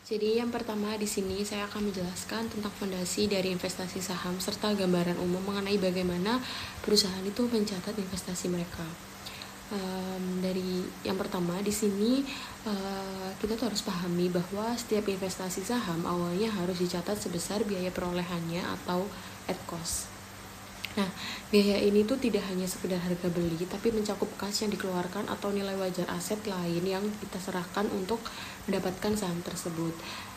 Jadi yang pertama di sini saya akan menjelaskan tentang fondasi dari investasi saham serta gambaran umum mengenai bagaimana perusahaan itu mencatat investasi mereka. Dari yang pertama di sini kita tuh harus pahami bahwa setiap investasi saham awalnya harus dicatat sebesar biaya perolehannya atau at cost. Nah, biaya ini tuh tidak hanya sekedar harga beli, tapi mencakup kas yang dikeluarkan atau nilai wajar aset lain yang kita serahkan untuk mendapatkan saham tersebut.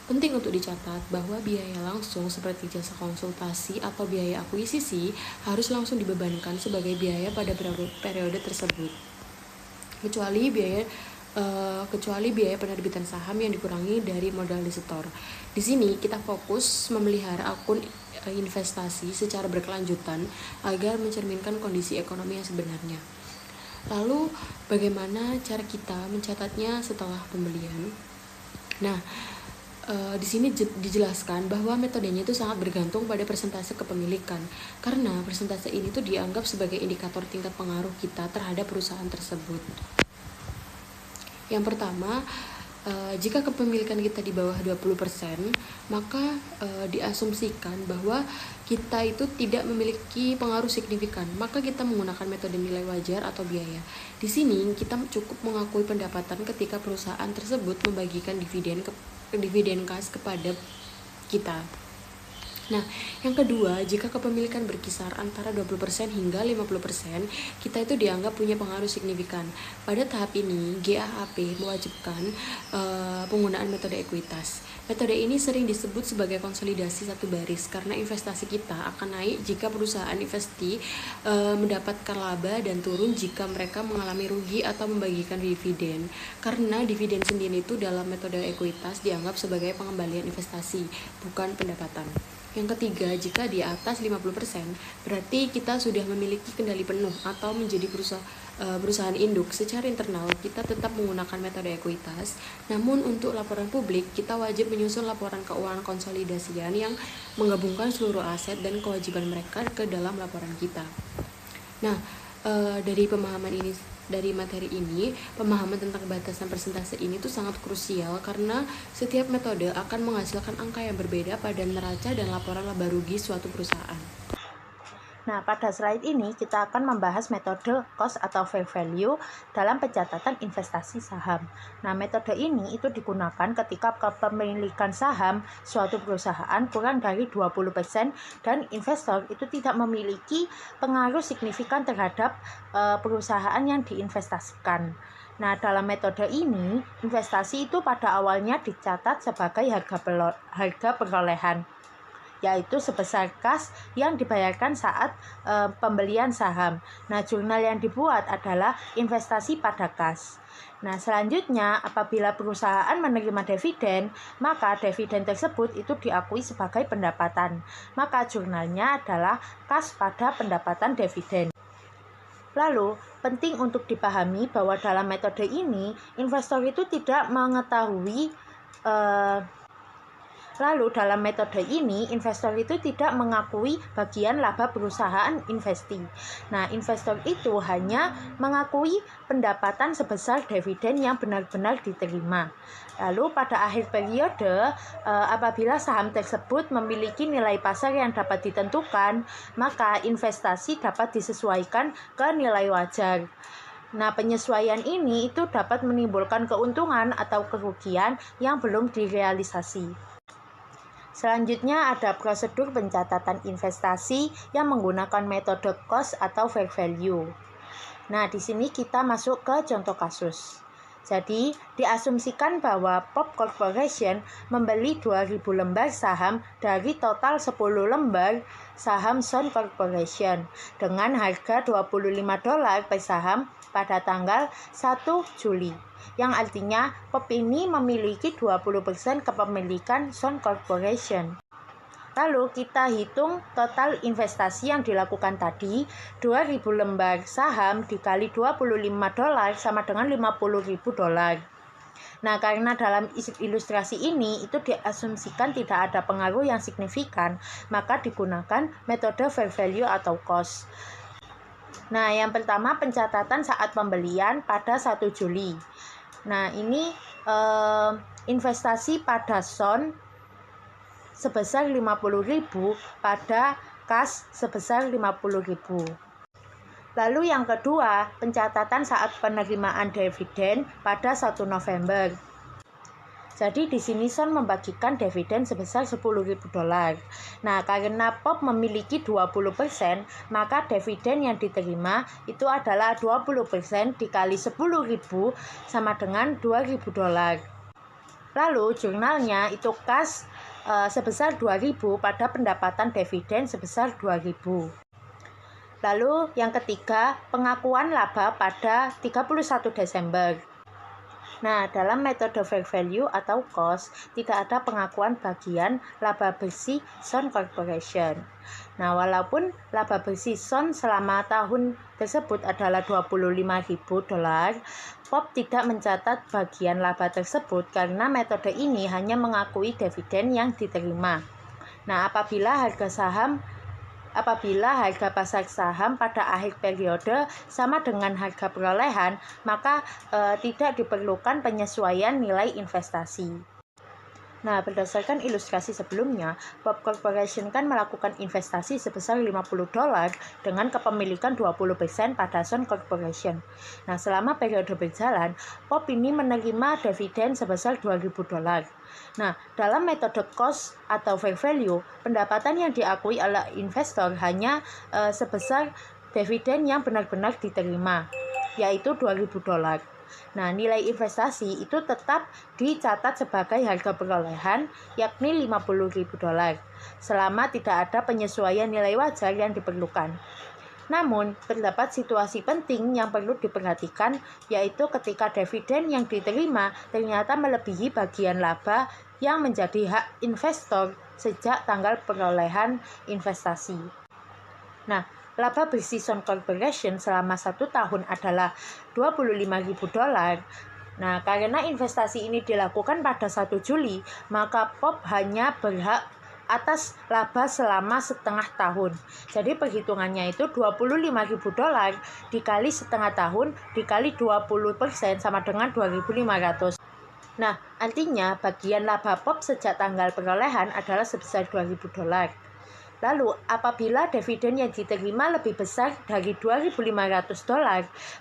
Penting untuk dicatat bahwa biaya langsung seperti jasa konsultasi atau biaya akuisisi harus langsung dibebankan sebagai biaya pada periode tersebut. Kecuali biaya penerbitan saham yang dikurangi dari modal disetor. Di sini kita fokus memelihara akun investasi secara berkelanjutan agar mencerminkan kondisi ekonomi yang sebenarnya. Lalu bagaimana cara kita mencatatnya setelah pembelian? Nah, di sini dijelaskan bahwa metodenya itu sangat bergantung pada persentase kepemilikan, karena persentase ini tuh dianggap sebagai indikator tingkat pengaruh kita terhadap perusahaan tersebut. Yang pertama, jika kepemilikan kita di bawah 20%, maka diasumsikan bahwa kita itu tidak memiliki pengaruh signifikan, maka kita menggunakan metode nilai wajar atau biaya. Di sini kita cukup mengakui pendapatan ketika perusahaan tersebut membagikan dividen kas kepada kita. Nah, yang kedua, jika kepemilikan berkisar antara 20% hingga 50%, kita itu dianggap punya pengaruh signifikan. Pada tahap ini, GAAP mewajibkan penggunaan metode ekuitas. Metode ini sering disebut sebagai konsolidasi satu baris, karena investasi kita akan naik jika perusahaan investi mendapatkan laba dan turun jika mereka mengalami rugi atau membagikan dividen. Karena dividen sendiri itu dalam metode ekuitas dianggap sebagai pengembalian investasi, bukan pendapatan. Yang ketiga, jika di atas 50%, berarti kita sudah memiliki kendali penuh atau menjadi perusahaan induk. Secara internal, kita tetap menggunakan metode ekuitas, namun untuk laporan publik, kita wajib menyusun laporan keuangan konsolidasian yang menggabungkan seluruh aset dan kewajiban mereka ke dalam laporan kita. Nah, dari materi ini, pemahaman tentang batasan persentase ini tuh sangat krusial karena setiap metode akan menghasilkan angka yang berbeda pada neraca dan laporan laba rugi suatu perusahaan. Nah, pada slide ini kita akan membahas metode cost atau fair value dalam pencatatan investasi saham. Nah, metode ini itu digunakan ketika kepemilikan saham suatu perusahaan kurang dari 20% dan investor itu tidak memiliki pengaruh signifikan terhadap perusahaan yang diinvestasikan. Nah, dalam metode ini, investasi itu pada awalnya dicatat sebagai harga perolehan, yaitu sebesar kas yang dibayarkan saat pembelian saham. Nah, jurnal yang dibuat adalah investasi pada kas. Nah, selanjutnya apabila perusahaan menerima dividen, maka dividen tersebut itu diakui sebagai pendapatan. Maka jurnalnya adalah kas pada pendapatan dividen. Lalu, penting untuk dipahami bahwa dalam metode ini, investor itu tidak mengetahui Lalu dalam metode ini, investor itu tidak mengakui bagian laba perusahaan investi. Nah, investor itu hanya mengakui pendapatan sebesar dividen yang benar-benar diterima. Lalu pada akhir periode, apabila saham tersebut memiliki nilai pasar yang dapat ditentukan, maka investasi dapat disesuaikan ke nilai wajar. Nah, penyesuaian ini itu dapat menimbulkan keuntungan atau kerugian yang belum direalisasi. Selanjutnya ada prosedur pencatatan investasi yang menggunakan metode cost atau fair value. Nah, di sini kita masuk ke contoh kasus. Jadi, diasumsikan bahwa Pop Corporation membeli 2.000 lembar saham dari total 10 lembar saham Sun Corporation dengan harga $25 per saham pada tanggal 1 Juli. Yang artinya Pop ini memiliki 20% kepemilikan Sun Corporation. Lalu kita hitung total investasi yang dilakukan tadi, 2.000 lembar saham dikali $25 sama dengan $50.000. Nah, karena dalam ilustrasi ini itu diasumsikan tidak ada pengaruh yang signifikan, maka digunakan metode fair value atau cost. Nah, yang pertama pencatatan saat pembelian pada 1 Juli. Nah, ini investasi pada SON sebesar 50.000 pada kas sebesar 50.000. Lalu yang kedua, pencatatan saat penerimaan dividen pada 1 November. Jadi di sini Son membagikan dividen sebesar $10.000. Nah, karena POP memiliki 20%, maka dividen yang diterima itu adalah 20% dikali 10.000 sama dengan $2.000. Lalu jurnalnya itu kas sebesar 2.000 pada pendapatan dividen sebesar 2.000. Lalu yang ketiga, pengakuan laba pada 31 Desember. Nah, dalam metode fair value atau cost, tidak ada pengakuan bagian laba bersih Son Corporation. Nah, walaupun laba bersih Son selama tahun tersebut adalah $25.000, POP tidak mencatat bagian laba tersebut karena metode ini hanya mengakui dividen yang diterima. Nah, apabila harga pasar saham pada akhir periode sama dengan harga perolehan, maka tidak diperlukan penyesuaian nilai investasi. Nah, berdasarkan ilustrasi sebelumnya, POP Corporation kan melakukan investasi sebesar $50 dengan kepemilikan 20% pada Son Corporation. Nah, selama periode berjalan, POP ini menerima dividen sebesar $2.000. Nah, dalam metode cost atau fair value, pendapatan yang diakui oleh investor hanya sebesar dividen yang benar-benar diterima, yaitu $2.000. Nah, nilai investasi itu tetap dicatat sebagai harga perolehan, yakni $50.000, selama tidak ada penyesuaian nilai wajar yang diperlukan. Namun, terdapat situasi penting yang perlu diperhatikan, yaitu ketika dividen yang diterima ternyata melebihi bagian laba yang menjadi hak investor sejak tanggal perolehan investasi. Nah, laba bersih Son Corporation selama 1 tahun adalah $25.000. Nah, karena investasi ini dilakukan pada 1 Juli, maka POP hanya berhak atas laba selama setengah tahun. Jadi perhitungannya itu $25.000 dikali setengah tahun dikali 20% sama dengan 2.500. Nah, artinya bagian laba POP sejak tanggal perolehan adalah sebesar $2.000. Lalu, apabila dividen yang diterima lebih besar dari $2.500,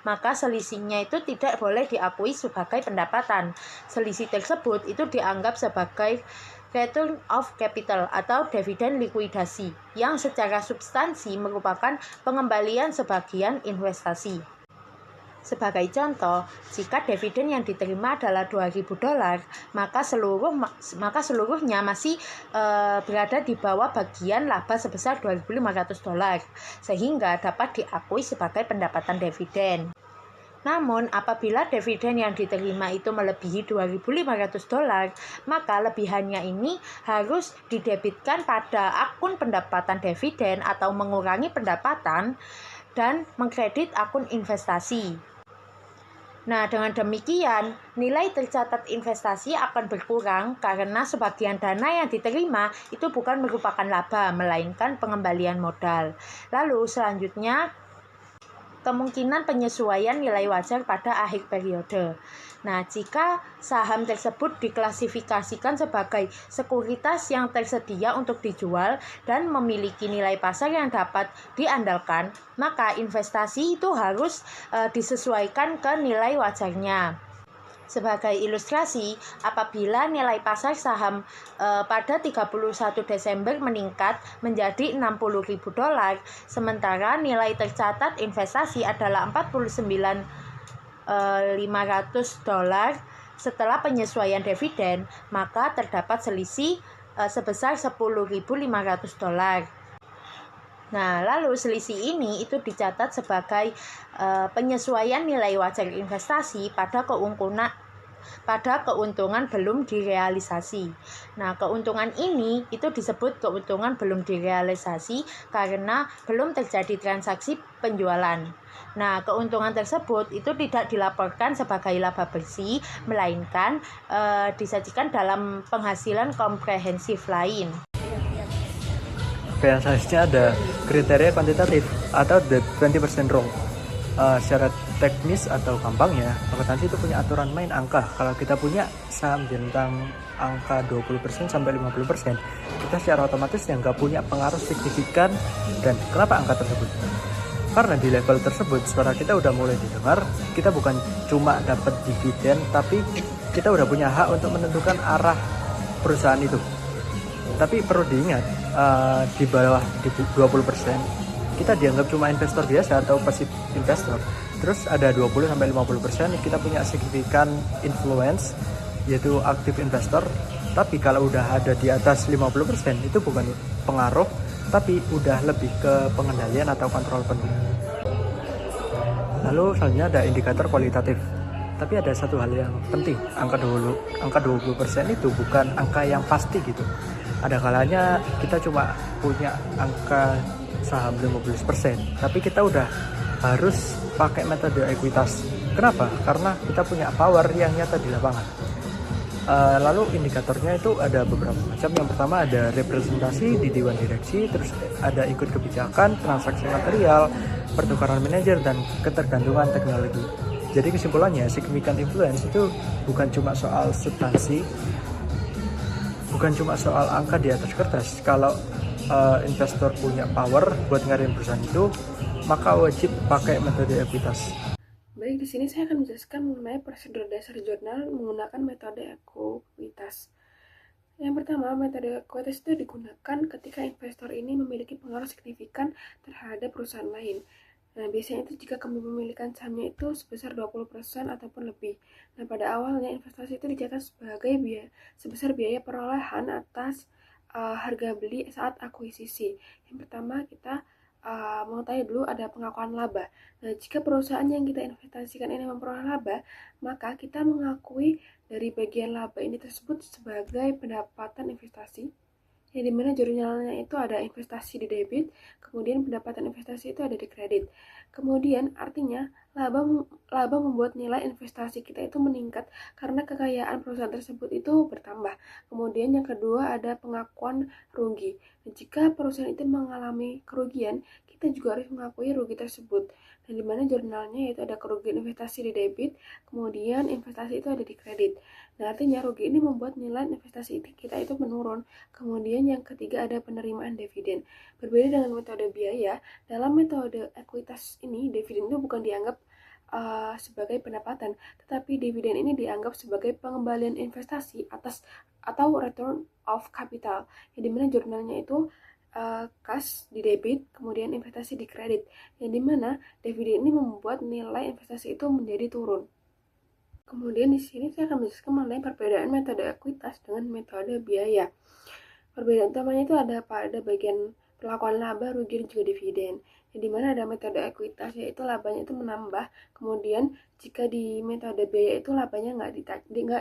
maka selisihnya itu tidak boleh diakui sebagai pendapatan. Selisih tersebut itu dianggap sebagai return of capital atau dividen likuidasi, yang secara substansi merupakan pengembalian sebagian investasi. Sebagai contoh, jika dividen yang diterima adalah $2.000, maka seluruhnya masih berada di bawah bagian laba sebesar $2.500, sehingga dapat diakui sebagai pendapatan dividen. Namun, apabila dividen yang diterima itu melebihi $2.500, maka lebihannya ini harus didebitkan pada akun pendapatan dividen atau mengurangi pendapatan dan mengkredit akun investasi. Nah, dengan demikian, nilai tercatat investasi akan berkurang karena sebagian dana yang diterima itu bukan merupakan laba, melainkan pengembalian modal. Lalu selanjutnya, kemungkinan penyesuaian nilai wajar pada akhir periode. Nah, jika saham tersebut diklasifikasikan sebagai sekuritas yang tersedia untuk dijual dan memiliki nilai pasar yang dapat diandalkan, maka investasi itu harus disesuaikan ke nilai wajarnya. Sebagai ilustrasi, apabila nilai pasar saham pada 31 Desember meningkat menjadi $60.000, sementara nilai tercatat investasi adalah $49.500 setelah penyesuaian dividen, maka terdapat selisih sebesar $10.500. Nah, lalu selisih ini itu dicatat sebagai penyesuaian nilai wajar investasi pada keuntungan belum direalisasi. Nah, keuntungan ini itu disebut keuntungan belum direalisasi karena belum terjadi transaksi penjualan. Nah, keuntungan tersebut itu tidak dilaporkan sebagai laba bersih, melainkan disajikan dalam penghasilan komprehensif lain. Selanjutnya ada kriteria kuantitatif atau the 20% rule. secara teknis atau gampangnya, akuntansi itu punya aturan main angka. Kalau kita punya saham bintang angka 20% sampai 50%, kita secara otomatis yang nggak punya pengaruh signifikan. Dan kenapa angka tersebut? Karena di level tersebut suara kita udah mulai didengar, kita bukan cuma dapat dividen, tapi kita udah punya hak untuk menentukan arah perusahaan itu. Tapi perlu diingat, di bawah 20% kita dianggap cuma investor biasa atau passive investor. Terus ada 20-50% kita punya signifikan influence, yaitu active investor. Tapi kalau udah ada di atas 50%, itu bukan pengaruh, tapi udah lebih ke pengendalian atau kontrol penuh. Lalu selanjutnya ada indikator kualitatif. Tapi ada satu hal yang penting, angka 20% itu bukan angka yang pasti gitu. Ada kalanya kita cuma punya angka saham 15%, tapi kita udah harus pakai metode ekuitas. Kenapa? Karena kita punya power yang nyata di lapangan. Lalu indikatornya itu ada beberapa macam. Yang pertama ada representasi di dewan direksi, terus ada ikut kebijakan, transaksi material, pertukaran manajer, dan ketergantungan teknologi. Jadi kesimpulannya, significant influence itu bukan cuma soal substansi, bukan cuma soal angka di atas kertas. Kalau investor punya power buat ngarahin perusahaan itu, maka wajib pakai metode ekuitas. Baik, di sini saya akan menjelaskan mengenai prosedur dasar jurnal menggunakan metode ekuitas. Yang pertama, metode ekuitas itu digunakan ketika investor ini memiliki pengaruh signifikan terhadap perusahaan lain. Nah, biasanya itu jika kepemilikan sahamnya itu sebesar 20% ataupun lebih. Nah, pada awalnya investasi itu dicatat sebagai sebesar biaya perolehan atas harga beli saat akuisisi. Yang pertama, kita mengetahui dulu ada pengakuan laba. Nah, jika perusahaan yang kita investasikan ini memperoleh laba, maka kita mengakui dari bagian laba ini tersebut sebagai pendapatan investasi, yang dimana jurnalnya itu ada investasi di debit, kemudian pendapatan investasi itu ada di kredit. Kemudian artinya laba membuat nilai investasi kita itu meningkat karena kekayaan perusahaan tersebut itu bertambah. Kemudian yang kedua ada pengakuan rugi. Dan jika perusahaan itu mengalami kerugian, kita juga harus mengakui rugi tersebut. Dan dimana jurnalnya yaitu ada kerugian investasi di debit, kemudian investasi itu ada di kredit. Nah, artinya rugi ini membuat nilai investasi kita itu menurun. Kemudian yang ketiga ada penerimaan dividen. Berbeda dengan metode biaya, dalam metode ekuitas ini dividen itu bukan dianggap sebagai pendapatan, tetapi dividen ini dianggap sebagai pengembalian investasi atas atau return of capital, yang dimana jurnalnya itu kas di debit, kemudian investasi di kredit, yang dimana dividen ini membuat nilai investasi itu menjadi turun. Kemudian di sini saya akan menjelaskan mengenai perbedaan metode ekuitas dengan metode biaya. Perbedaan utamanya itu ada pada bagian perlakuan laba, rugi, dan juga dividen. Di mana ada metode ekuitas, yaitu labanya itu menambah. Kemudian jika di metode biaya itu labanya nggak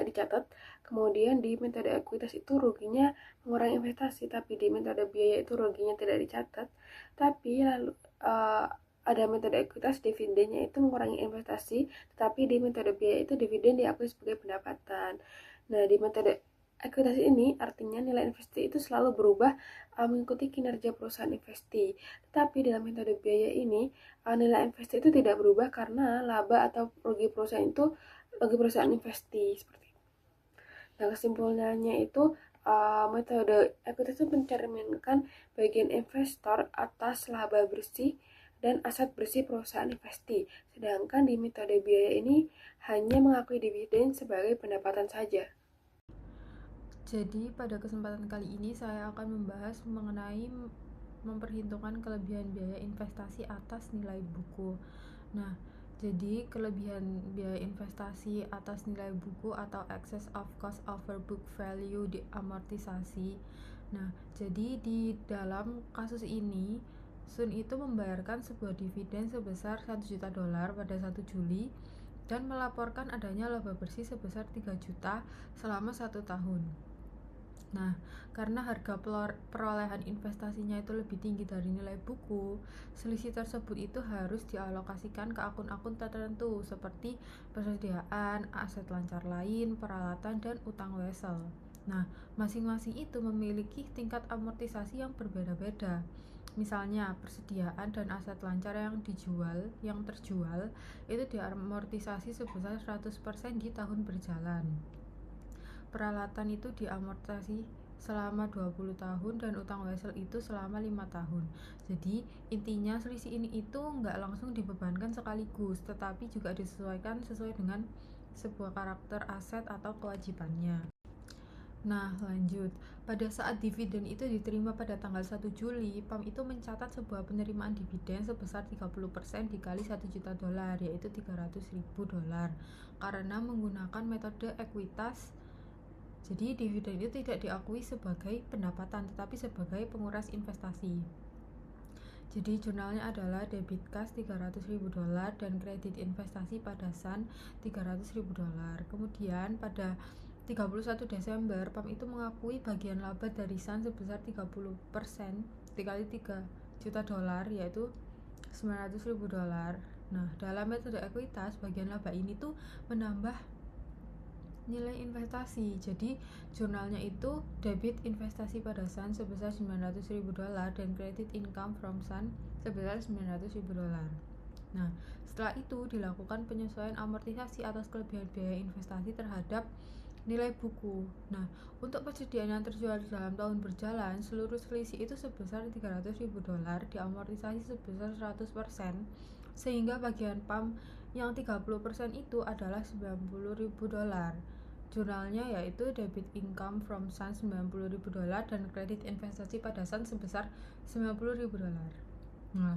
dicatat. Kemudian di metode ekuitas itu ruginya mengurangi investasi, tapi di metode biaya itu ruginya tidak dicatat. Tapi lalu ada metode ekuitas, dividennya itu mengurangi investasi, tetapi di metode biaya itu dividen diakui sebagai pendapatan. Nah, di metode ekuitas ini artinya nilai investasi itu selalu berubah mengikuti kinerja perusahaan investasi. Tetapi dalam metode biaya ini nilai investasi itu tidak berubah karena laba atau rugi perusahaan investasi seperti itu. Nah, kesimpulannya itu metode ekuitas itu mencerminkan bagian investor atas laba bersih dan aset bersih perusahaan investasi. Sedangkan di metode biaya ini hanya mengakui dividen sebagai pendapatan saja. Jadi pada kesempatan kali ini saya akan membahas mengenai memperhitungkan kelebihan biaya investasi atas nilai buku. Nah, jadi kelebihan biaya investasi atas nilai buku atau excess of cost over book value diamortisasi. Nah, jadi di dalam kasus ini Sun itu membayarkan sebuah dividen sebesar $1 juta pada 1 Juli dan melaporkan adanya laba bersih sebesar 3 juta selama 1 tahun. Nah, karena harga perolehan investasinya itu lebih tinggi dari nilai buku, selisih tersebut itu harus dialokasikan ke akun-akun tertentu seperti persediaan, aset lancar lain, peralatan, dan utang wesel. Nah, masing-masing itu memiliki tingkat amortisasi yang berbeda-beda. Misalnya, persediaan dan aset lancar yang terjual itu diamortisasi sebesar 100% di tahun berjalan. Peralatan itu diamortisasi selama 20 tahun dan utang wesel itu selama 5 tahun. Jadi, intinya selisih ini itu nggak langsung dibebankan sekaligus, tetapi juga disesuaikan sesuai dengan sebuah karakter aset atau kewajibannya. Nah, lanjut. Pada saat dividen itu diterima pada tanggal 1 Juli, PAM itu mencatat sebuah penerimaan dividen sebesar 30% dikali 1 juta dolar, yaitu 300.000 dolar. Karena menggunakan metode ekuitas, jadi dividen itu tidak diakui sebagai pendapatan, tetapi sebagai penguras investasi. Jadi jurnalnya adalah debit cash 300.000 dolar dan kredit investasi pada SAN 300.000 dolar. Kemudian pada 31 Desember, PAM itu mengakui bagian laba dari SAN sebesar 30% dikali 3 juta dolar, yaitu 900.000 dolar. Nah, dalam metode ekuitas, bagian laba ini tuh menambah nilai investasi. Jadi, jurnalnya itu debit investasi pada SAN sebesar 900.000 dolar dan kredit income from SAN sebesar 900.000 dolar. Nah, setelah itu dilakukan penyesuaian amortisasi atas kelebihan biaya investasi terhadap nilai buku. Nah, untuk persediaan yang terjual dalam tahun berjalan, seluruh selisih itu sebesar 300.000 dolar diamortisasi sebesar 100%, sehingga bagian PAM yang 30% itu adalah 90.000 dolar. Jurnalnya yaitu debit income from SAN 90.000 dolar dan kredit investasi pada SAN sebesar 90.000 dolar. Nah,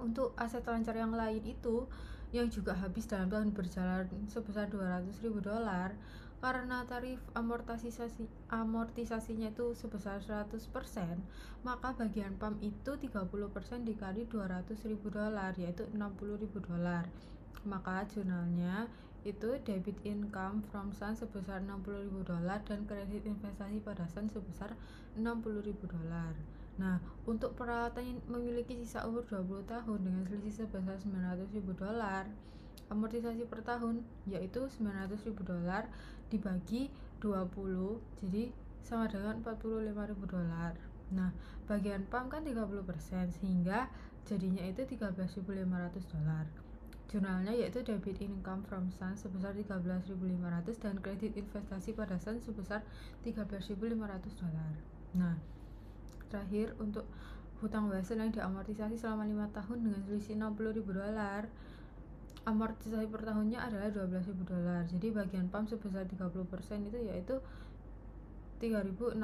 untuk aset lancar yang lain itu yang juga habis dalam tahun berjalan sebesar 200.000 dolar, karena tarif amortisasinya itu sebesar 100%, maka bagian PAM itu 30% dikali 200.000 dolar, yaitu 60.000 dolar. Maka jurnalnya itu debit income from SAN sebesar 60.000 dolar dan kredit investasi pada SAN sebesar 60.000 dolar. Nah, untuk peralatan yang memiliki sisa umur 20 tahun dengan selisih sebesar 900.000 dolar, amortisasi per tahun yaitu 900.000 dolar dibagi 20, jadi sama dengan 45.000 dolar. Nah, bagian PAM kan 30%, sehingga jadinya itu 13.500 dolar. Jurnalnya yaitu debit income from SAN sebesar 13.500 dan kredit investasi pada SAN sebesar 13.500 dolar. Nah, terakhir untuk hutang wesel yang diamortisasi selama 5 tahun dengan selisih 60.000 dolar, amortisasi per tahunnya adalah 12.000 dolar. Jadi bagian PAM sebesar 30% itu yaitu 3.600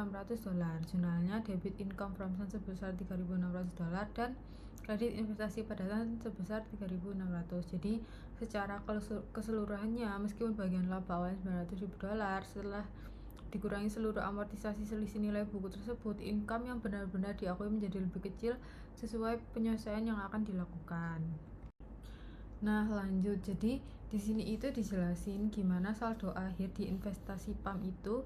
dolar. Jurnalnya debit income from SAN sebesar 3.600 dolar dan kredit investasi pada SAN sebesar 3.600. Jadi secara keseluruhannya, meskipun bagian laba awalnya 900.000 dolar, setelah dikurangi seluruh amortisasi selisih nilai buku tersebut, income yang benar-benar diakui menjadi lebih kecil sesuai penyesuaian yang akan dilakukan. Nah, lanjut. Jadi di sini itu dijelasin gimana saldo akhir di investasi PAM itu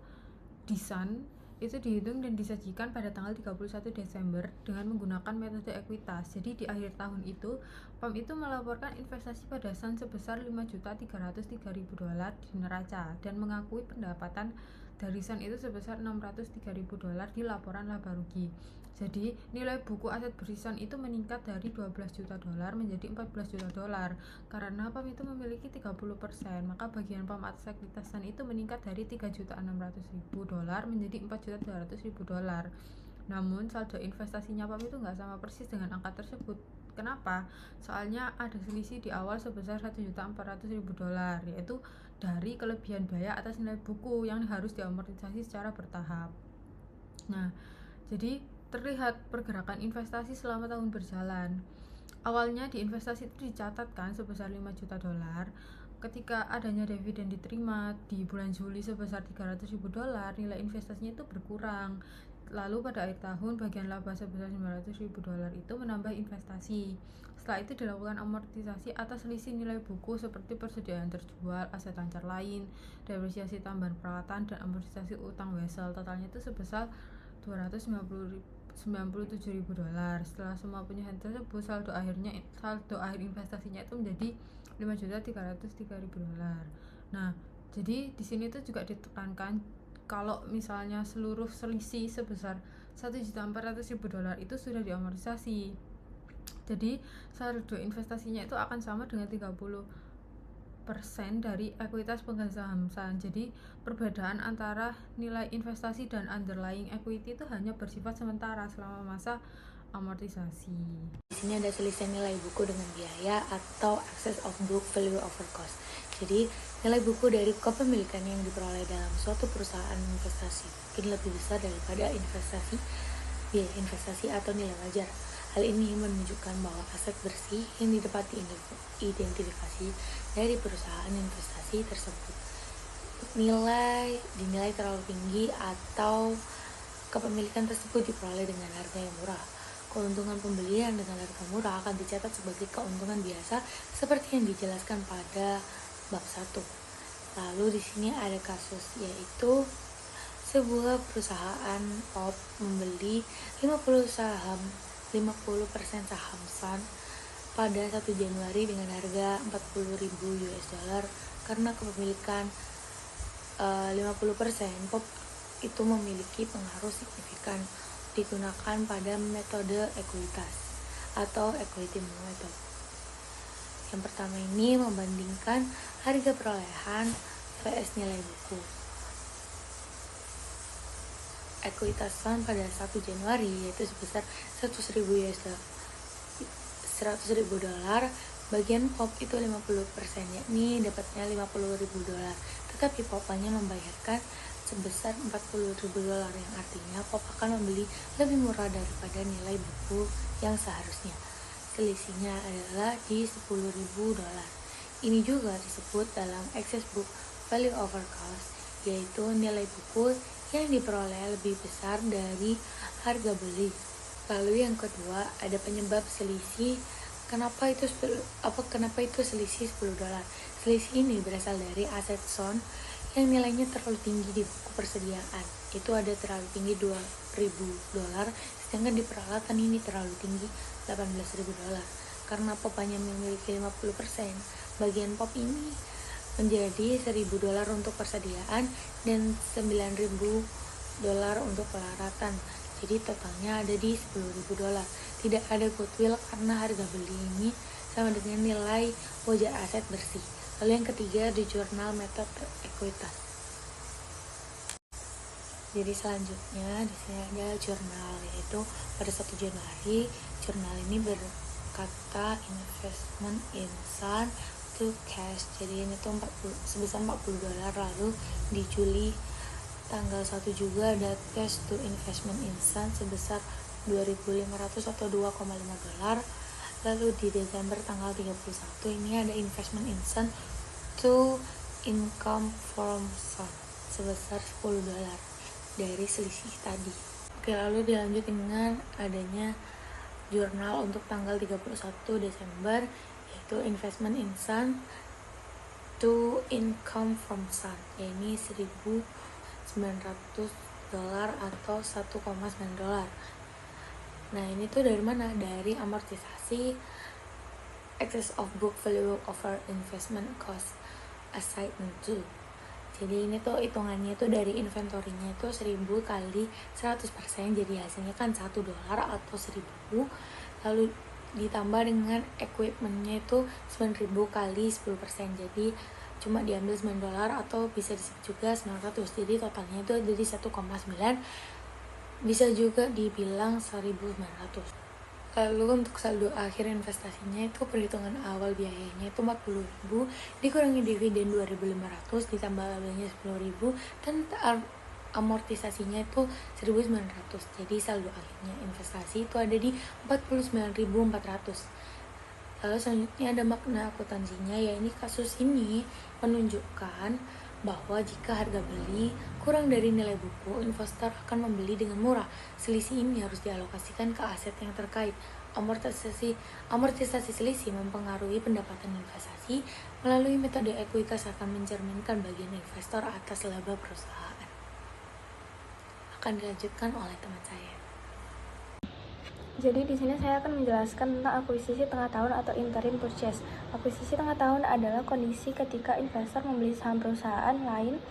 di SAN itu dihitung dan disajikan pada tanggal 31 Desember dengan menggunakan metode ekuitas. Jadi di akhir tahun itu, PAM itu melaporkan investasi pada SAN sebesar 5.303.000 dolar di neraca dan mengakui pendapatan dari SAN itu sebesar 603.000 dolar di laporan laba rugi. Jadi nilai buku aset bersih itu meningkat dari 12 juta dolar menjadi 14 juta dolar. Karena PAM itu memiliki 30%, maka bagian PAM atas ekuitas SAN itu meningkat dari 3.600.000 dolar menjadi 4.200.000 dolar. Namun saldo investasinya PAM itu nggak sama persis dengan angka tersebut. Kenapa? Soalnya ada selisih di awal sebesar 1.400.000 dolar, yaitu dari kelebihan biaya atas nilai buku yang harus diamortisasi secara bertahap. Nah, jadi terlihat pergerakan investasi selama tahun berjalan. Awalnya di investasi itu dicatatkan sebesar 5 juta dolar. Ketika adanya dividen diterima di bulan Juli sebesar 300.000 dolar, nilai investasinya itu berkurang. Lalu pada akhir tahun, bagian laba sebesar 900.000 dolar itu menambah investasi. Setelah itu dilakukan amortisasi atas selisih nilai buku seperti persediaan terjual, aset lancar lain, depresiasi tambahan peralatan, dan amortisasi utang wesel. Totalnya itu sebesar 297.000 dolar. Setelah semua penyerahan tersebut, saldo akhir investasinya itu menjadi 5.303.000 dolar. Nah, jadi di sini tuh juga ditekankan kalau misalnya seluruh selisih sebesar $1.400.000 itu sudah diamortisasi. Jadi saldo investasinya itu akan sama dengan 30% dari ekuitas pemegang saham. Jadi perbedaan antara nilai investasi dan underlying equity itu hanya bersifat sementara selama masa amortisasi. Di sini ada selisih nilai buku dengan biaya atau excess of book value over cost. Jadi nilai buku dari kepemilikan yang diperoleh dalam suatu perusahaan investasi mungkin lebih besar daripada biaya investasi atau nilai wajar. Hal ini menunjukkan bahwa aset bersih yang dapat diidentifikasi dari perusahaan investasi tersebut dinilai terlalu tinggi atau kepemilikan tersebut diperoleh dengan harga yang murah. Keuntungan pembelian dengan harga murah akan dicatat sebagai keuntungan biasa seperti yang dijelaskan pada bab 1. Lalu di sini ada kasus, yaitu sebuah perusahaan POP membeli 50% saham Sun pada 1 Januari dengan harga $40.000 karena kepemilikan 50% POP itu memiliki pengaruh signifikan digunakan pada metode ekuitas atau equity method. Yang pertama ini membandingkan harga perolehan vs nilai buku. Ekuitas Sun pada 1 Januari yaitu sebesar $100.000. Bagian POP itu 50%, yakni dapatnya $50.000. Tetapi POP hanya membayarkan sebesar $40.000, yang artinya POP akan membeli lebih murah daripada nilai buku yang seharusnya. Selisihnya adalah di $10.000. Ini juga disebut dalam excess book value over cost, yaitu nilai buku yang diperoleh lebih besar dari harga beli. Lalu yang kedua, ada penyebab selisih. Kenapa itu selisih $10? Selisih ini berasal dari aset Sun yang nilainya terlalu tinggi di buku persediaan. Itu ada terlalu tinggi $2.000, sedangkan di peralatan ini terlalu tinggi $18.000. Karena POP hanya memiliki 50%, bagian POP ini menjadi $1.000 untuk persediaan dan $9.000 untuk peralatan. Jadi totalnya ada di $10.000. Tidak ada goodwill karena harga beli ini sama dengan nilai wajar aset bersih. Lalu yang ketiga di jurnal method ekuitas. Jadi selanjutnya di sini ada jurnal, yaitu pada 1 Januari jurnal ini berkata investment in Sun to cash. Jadi ini tuh sebesar $40. Lalu di Juli tanggal 1 juga ada cash to investment in Sun sebesar $2.500 atau $2,5. Lalu di Desember tanggal 31 ini ada investment in Sun to income from Sun sebesar $10 dari selisih tadi. Oke, lalu dilanjut dengan adanya jurnal untuk tanggal 31 Desember, yaitu investment in Sun to income from Sun, ini $1.900 atau $1,9. Nah, ini tuh dari mana? Dari amortisasi excess of book value over investment cost assignment 2. Jadi ini tuh hitungannya tuh dari inventorinya itu 1000 kali 100%, jadi hasilnya kan $1 atau 1000. Lalu ditambah dengan equipmentnya itu 9000 kali 10%, jadi cuma diambil $9 atau bisa disebut juga 900. Jadi totalnya itu jadi 1,9, bisa juga dibilang 1900. Lalu untuk saldo akhir investasinya itu perhitungan awal biayanya itu 40.000 dikurangi dividen 2.500 ditambah labanya 10.000 dan amortisasinya itu 1.900. Jadi saldo akhirnya investasi itu ada di 49.400. Lalu selanjutnya ada makna akuntansinya, ya ini kasus ini menunjukkan bahwa jika harga beli kurang dari nilai buku, investor akan membeli dengan murah. Selisih ini harus dialokasikan ke aset yang terkait. Amortisasi selisih mempengaruhi pendapatan investasi. Melalui metode ekuitas akan mencerminkan bagian investor atas laba perusahaan. Akan dilanjutkan oleh teman saya. Jadi di sini saya akan menjelaskan tentang akuisisi tengah tahun atau interim purchase. Akuisisi tengah tahun adalah kondisi ketika investor membeli saham perusahaan lain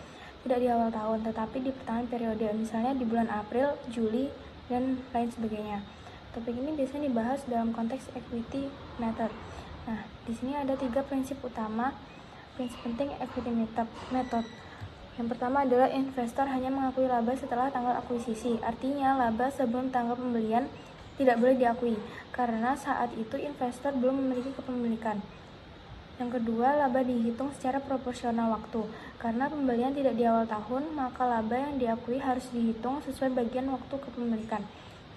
tidak di awal tahun, tetapi di pertengahan periode, misalnya di bulan April, Juli, dan lain sebagainya. Topik ini biasanya dibahas dalam konteks equity method. Nah, di sini ada 3 prinsip utama, prinsip penting equity method. Yang pertama adalah investor hanya mengakui laba setelah tanggal akuisisi. Artinya, laba sebelum tanggal pembelian tidak boleh diakui, karena saat itu investor belum memiliki kepemilikan. Yang kedua, laba dihitung secara proporsional waktu. Karena pembelian tidak di awal tahun, maka laba yang diakui harus dihitung sesuai bagian waktu kepemilikan.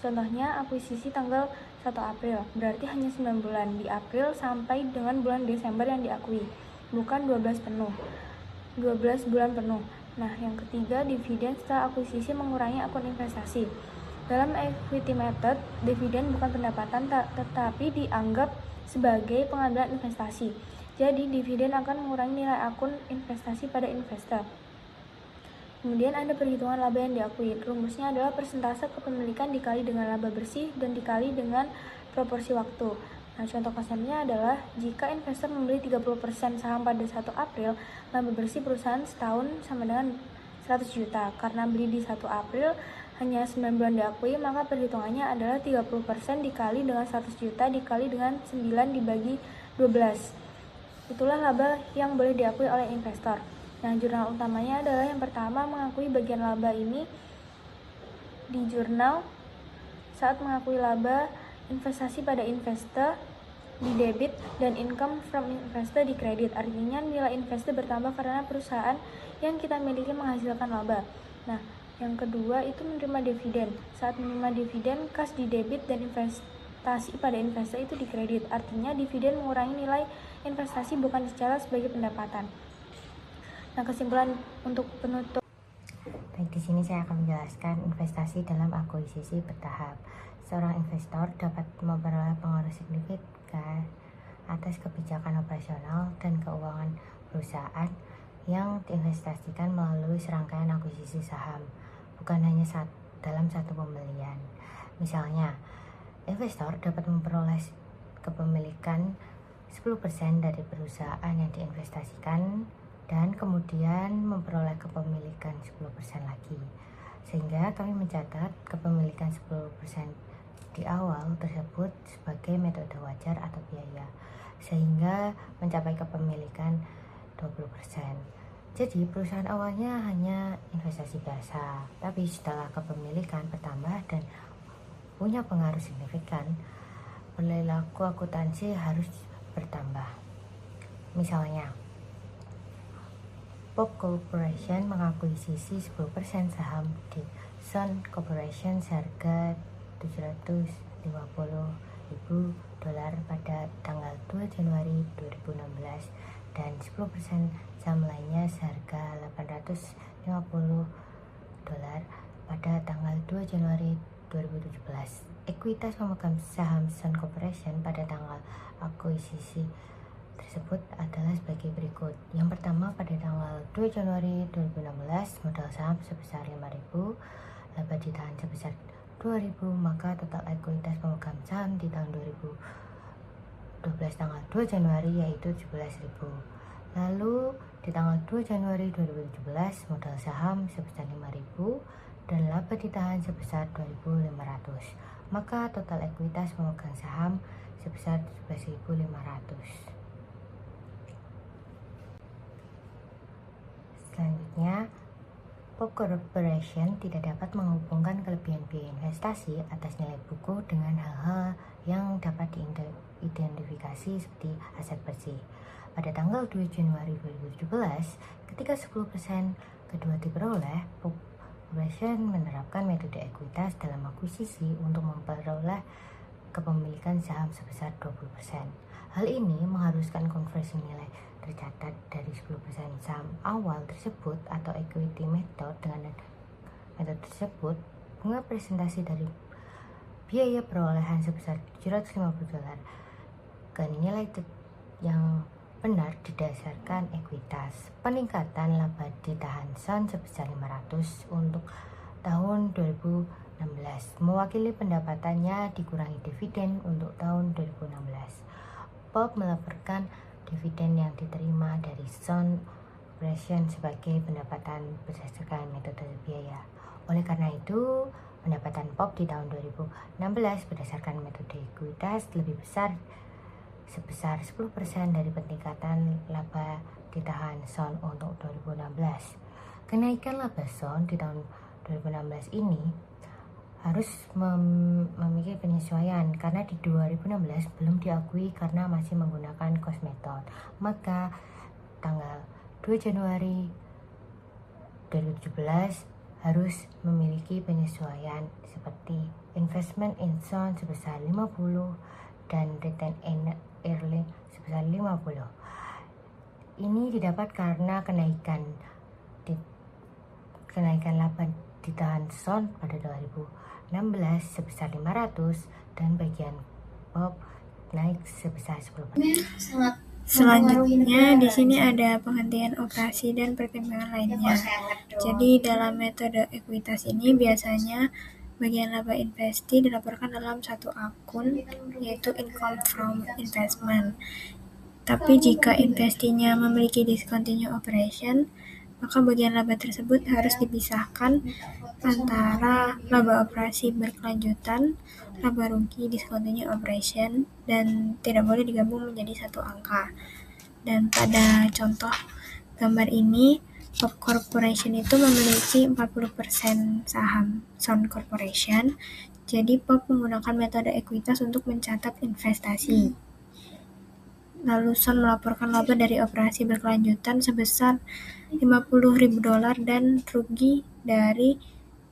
Contohnya, akuisisi tanggal 1 April, berarti hanya 9 bulan di April sampai dengan bulan Desember yang diakui, bukan 12 bulan penuh. Nah, yang ketiga, dividen setelah akuisisi mengurangi akun investasi. Dalam equity method, dividen bukan pendapatan tetapi dianggap sebagai pengambilan investasi. Jadi, dividen akan mengurangi nilai akun investasi pada investor. Kemudian ada perhitungan laba yang diakui. Rumusnya adalah persentase kepemilikan dikali dengan laba bersih dan dikali dengan proporsi waktu. Nah, contoh konsepnya adalah jika investor membeli 30% saham pada 1 April, laba bersih perusahaan setahun sama dengan 100 juta. Karena beli di 1 April hanya 9 bulan diakui, maka perhitungannya adalah 30% dikali dengan 100 juta dikali dengan 9 dibagi 12. Itulah laba yang boleh diakui oleh investor. Nah, jurnal utamanya adalah yang pertama mengakui bagian laba ini di jurnal saat mengakui laba investasi pada investor di debit dan income from investor di kredit. Artinya nilai investor bertambah karena perusahaan yang kita miliki menghasilkan laba. Nah, yang kedua itu menerima dividen. Saat menerima dividen, kas di debit dan investasi pada investor itu di kredit. Artinya dividen mengurangi nilai investasi bukan secara sebagai pendapatan. Nah, kesimpulan untuk penutup. Baik, di sini saya akan menjelaskan investasi dalam akuisisi bertahap. Seorang investor dapat memperoleh pengaruh signifikan atas kebijakan operasional dan keuangan perusahaan yang diinvestasikan melalui serangkaian akuisisi saham, bukan hanya dalam satu pembelian. Misalnya, investor dapat memperoleh kepemilikan 10% dari perusahaan yang diinvestasikan dan kemudian memperoleh kepemilikan 10% lagi. Sehingga kami mencatat kepemilikan 10% di awal tersebut sebagai metode wajar atau biaya, sehingga mencapai kepemilikan 20%. Jadi perusahaan awalnya hanya investasi biasa, tapi setelah kepemilikan bertambah dan punya pengaruh signifikan, perilaku akuntansi harus bertambah. Misalnya, Pop Corporation mengakuisisi 10% saham di Sun Corporation seharga $750.000 pada tanggal 2 Januari 2016 dan 10% saham lainnya seharga $850 pada tanggal 2 Januari 2017. Ekuitas pemegang saham Sun Corporation pada tanggal akuisisi tersebut adalah sebagai berikut. Yang pertama, pada tanggal 2 Januari 2016 modal saham sebesar 5.000, laba ditahan sebesar 2.000, maka total ekuitas pemegang saham di tahun 2012 tanggal 2 Januari yaitu 17.000. Lalu di tanggal 2 Januari 2017 modal saham sebesar 5.000 dan laba ditahan sebesar 2.500. Maka total ekuitas pemegang saham sebesar 17.500. Selanjutnya, Pop Corporation tidak dapat menghubungkan kelebihan biaya investasi atas nilai buku dengan hal-hal yang dapat diidentifikasi seperti aset bersih. Pada tanggal 2 Januari 2017, ketika 10% kedua diperoleh, Pop Corporation menerapkan metode ekuitas dalam akuisisi untuk memperoleh kepemilikan saham sebesar 20%. Hal ini mengharuskan konversi nilai tercatat dari 10% saham awal tersebut atau equity method. Dengan metode tersebut, bunga presentasi dari biaya perolehan sebesar $750 ke nilai yang benar didasarkan ekuitas. Peningkatan laba ditahan Sun sebesar 500 untuk tahun 2016 mewakili pendapatannya dikurangi dividen untuk tahun 2016. Pop melaporkan dividen yang diterima dari Sun Corporation sebagai pendapatan berdasarkan metode biaya. Oleh karena itu, Pendapatan POP di tahun 2016 berdasarkan metode ekuitas lebih besar sebesar 10% dari peningkatan laba ditahan SON untuk 2016. Kenaikan laba SON di tahun 2016 ini harus memiliki penyesuaian karena di 2016 belum diakui karena masih menggunakan cost method. Maka tanggal 2 Januari 2017 harus memiliki penyesuaian seperti investment in SON sebesar 50 dan return in early sebesar 50. Ini didapat karena kenaikan laba ditahan SON pada 2016 sebesar 500 dan bagian POP naik sebesar 10%. Selanjutnya di sini ada penghentian operasi dan pertimbangan lainnya. Jadi dalam metode ekuitas ini biasanya bagian laba investasi dilaporkan dalam satu akun, yaitu income from investment. Tapi jika investinya memiliki discontinued operation, maka bagian laba tersebut harus dipisahkan antara laba operasi berkelanjutan, laba rugi discontinued operation, dan tidak boleh digabung menjadi satu angka. Dan pada contoh gambar ini, POP Corporation itu memiliki 40% saham SON Corporation. Jadi POP menggunakan metode ekuitas untuk mencatat investasi. Lalu SON melaporkan laba dari operasi berkelanjutan sebesar $50.000 dan rugi dari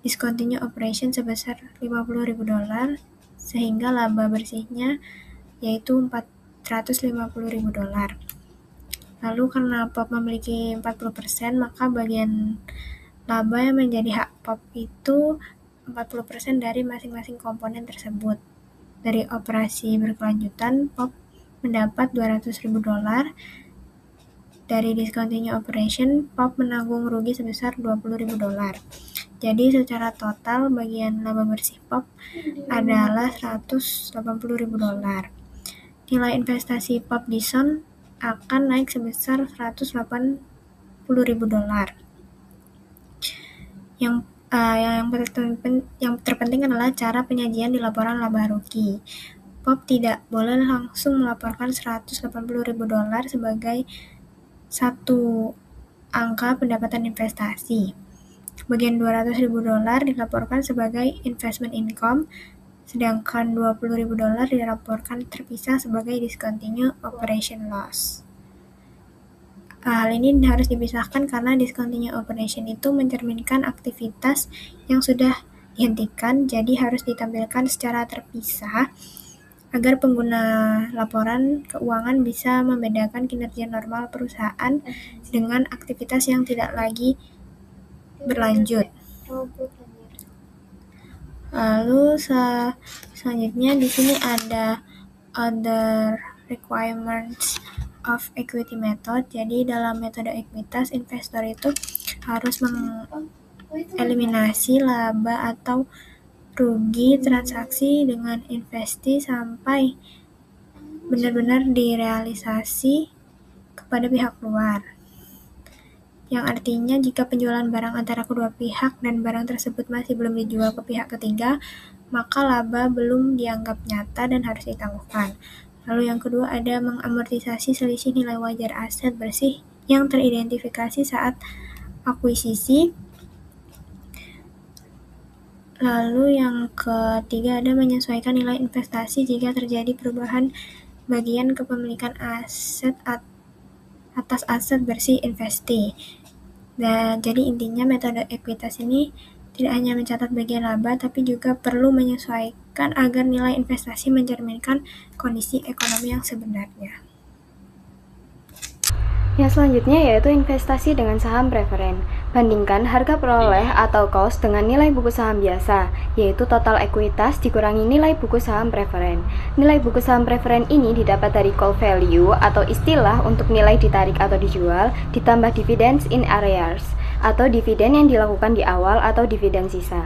discontinued operation sebesar $50.000, sehingga laba bersihnya yaitu $450.000. Lalu karena POP memiliki 40%, maka bagian laba yang menjadi hak POP itu 40% dari masing-masing komponen tersebut. Dari operasi berkelanjutan, POP mendapat $200.000. Dari discontinued operation, POP menanggung rugi sebesar $20.000. Jadi secara total bagian laba bersih POP adalah $180.000. Nilai investasi POP di SON akan naik sebesar $180.000. Yang terpenting adalah cara penyajian di laporan laba rugi. POP tidak boleh langsung melaporkan $180.000 sebagai satu angka pendapatan investasi. Bagian $200.000 dilaporkan sebagai investment income, sedangkan $20.000 dilaporkan terpisah sebagai discontinued operation loss. Hal ini harus dipisahkan karena discontinued operation itu mencerminkan aktivitas yang sudah dihentikan, jadi harus ditampilkan secara terpisah agar pengguna laporan keuangan bisa membedakan kinerja normal perusahaan dengan aktivitas yang tidak lagi berlanjut. Lalu selanjutnya di sini ada other requirements of equity method. Jadi dalam metode ekuitas, investor itu harus mengeliminasi laba atau rugi transaksi dengan investasi sampai benar-benar direalisasi kepada pihak luar. Yang artinya jika penjualan barang antara kedua pihak dan barang tersebut masih belum dijual ke pihak ketiga, maka laba belum dianggap nyata dan harus ditangguhkan. Lalu yang kedua ada mengamortisasi selisih nilai wajar aset bersih yang teridentifikasi saat akuisisi. Lalu yang ketiga ada menyesuaikan nilai investasi jika terjadi perubahan bagian kepemilikan aset atas aset bersih investasi. Nah, jadi intinya metode ekuitas ini tidak hanya mencatat bagian laba, tapi juga perlu menyesuaikan agar nilai investasi mencerminkan kondisi ekonomi yang sebenarnya. Yang selanjutnya yaitu investasi dengan saham preferen. Bandingkan harga peroleh atau cost dengan nilai buku saham biasa, yaitu total ekuitas dikurangi nilai buku saham preferen. Nilai buku saham preferen ini didapat dari call value atau istilah untuk nilai ditarik atau dijual, ditambah dividends in arrears. atau dividen yang dilakukan di awal atau dividen sisa.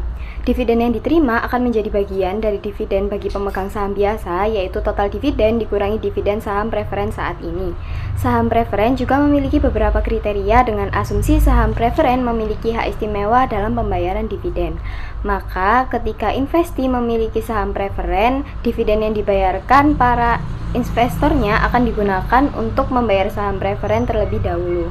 Dividen yang diterima akan menjadi bagian dari dividen bagi pemegang saham biasa, yaitu total dividen dikurangi dividen saham preferen saat ini. Saham preferen juga memiliki beberapa kriteria dengan asumsi saham preferen memiliki hak istimewa dalam pembayaran dividen. Maka ketika investi memiliki saham preferen, dividen yang dibayarkan para investornya akan digunakan untuk membayar saham preferen terlebih dahulu.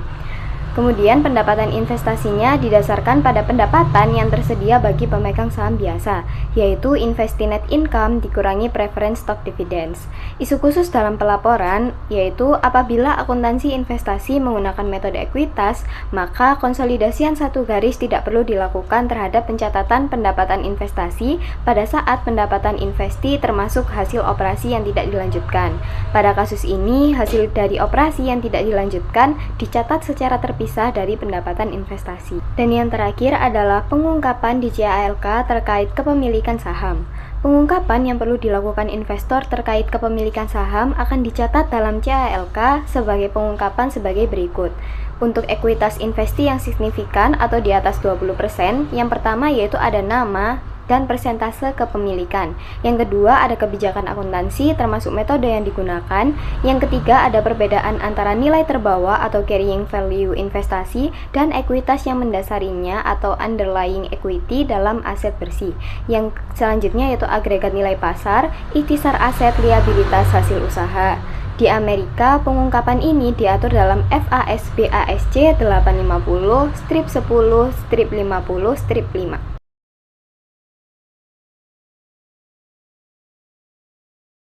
Kemudian pendapatan investasinya didasarkan pada pendapatan yang tersedia bagi pemegang saham biasa, yaitu investee net income dikurangi preference stock dividends. Isu khusus dalam pelaporan yaitu apabila akuntansi investasi menggunakan metode ekuitas, maka konsolidasian satu garis tidak perlu dilakukan terhadap pencatatan pendapatan investasi pada saat pendapatan investee termasuk hasil operasi yang tidak dilanjutkan. Pada kasus ini, hasil dari operasi yang tidak dilanjutkan dicatat secara terpisah dari pendapatan investasi. Dan yang terakhir adalah pengungkapan di CALK terkait kepemilikan saham. Pengungkapan yang perlu dilakukan investor terkait kepemilikan saham akan dicatat dalam CALK sebagai pengungkapan sebagai berikut. Untuk ekuitas investasi yang signifikan atau di atas 20%, yang pertama yaitu ada nama dan persentase kepemilikan. Yang kedua ada kebijakan akuntansi termasuk metode yang digunakan. Yang ketiga ada perbedaan antara nilai terbawa atau carrying value investasi dan ekuitas yang mendasarinya atau underlying equity dalam aset bersih. Yang selanjutnya yaitu agregat nilai pasar, ikhtisar aset, liabilitas hasil usaha. Di Amerika, pengungkapan ini diatur dalam FASB ASC 850 strip 10 strip 50 strip 5.